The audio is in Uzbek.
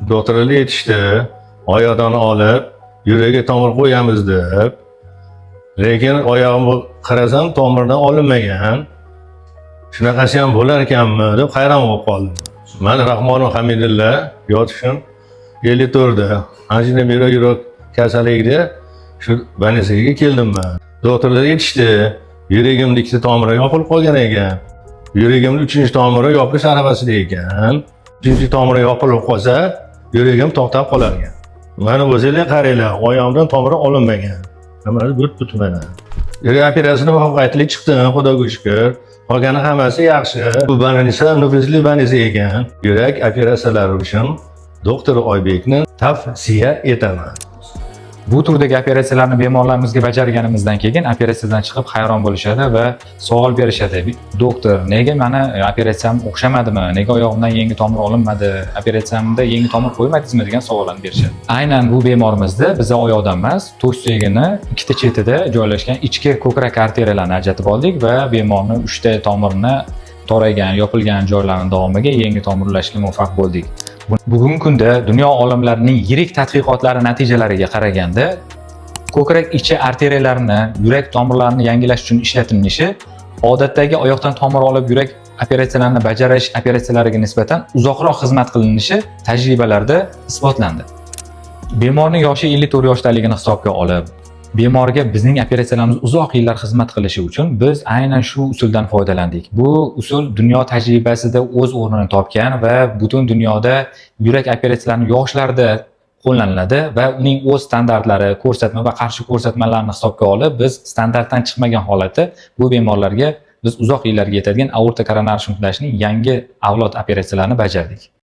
Doktorlar yetishdi, oyoqdan olib, yuragiga tomir qo'yamiz deb. Lekin oyog'imni qarasam, tomirdan olinmagan. Shunaqasi ham bo'lar ekanmi deb hayron bo'lib qoldim. Men Rahmonov Hamidilla yotishim 54da. Anjina yurak kasalligida shu больницаga keldim men. Doktorlar yetishdi. Yuragimning ikkita tomiri yopilib qolgan ekan. Yuragimning 3-tomiri yopilish arafasida ekan. 3-tomiri yopilib qolsa, yuragim to'xtab qolar ekan. Mana o'zinglar qaranglar, oyog'imdan tomiri olinmagan. Mana but-butmana. Yurak operatsiyani muvaffaqiyatli chiqdi, Xudoga shukr. Qolgani hammasi yaxshi. Bu больница nufuzli больница ekan. Yurak operatsiyalari uchun doktor Oybekni tavsiya etaman. Bu turdagi operatsiyalarni bemorlarimizga bajarganimizdan keyin operatsiyadan chiqib hayron bo'lishadi va savol berishadi. Doktor, nega meni operatsiyam o'xshamadimi? Nega oyog'imdan yangi tomir olinmadi? Operatsiyamda yangi tomir qo'ymadingizmi degan savollarni berishadi. Aynan bu bemorimizda biza oyoqdan emas, to'sh suyagini ikkita chetida joylashgan ichki ko'krak arteriyalarni ajratib oldik va bemorning 3 ta tomirini toraygan, yopilgan joylarning davomiga yangi tomir ulashga muvaffaq bo'ldik. Bugungi kunda dunyo olimlarining yirik tadqiqotlari natijalariga qaraganda, ko'krak ichi arteriyalarini, yurak tomirlarini yangilash uchun ishlatilinishi odatdagi oyoqdan tomir olib yurak operatsiyalarini bajarish operatsiyalariga nisbatan uzoqroq xizmat qilinishi tajribalarda isbotlandi. Bemorning yoshi 54 yoshdaligini hisobga olib, bemorga bizning operatsiyalarimiz uzoq yillar xizmat qilishi uchun biz aynan shu usuldan foydalandik. Bu usul dunyo tajribasida o'z o'rnini topgan va butun dunyoda yurak operatsiyalarining yoshlarda qo'llaniladi va uning o'z standartlari, ko'rsatma va qarshi ko'rsatmalarini hisobga olib, biz standartdan chiqmagan holatda bu bemorlarga biz uzoq yillarga yetadigan aorta koronar shuntlashning yangi avlod operatsiyalarini bajardik.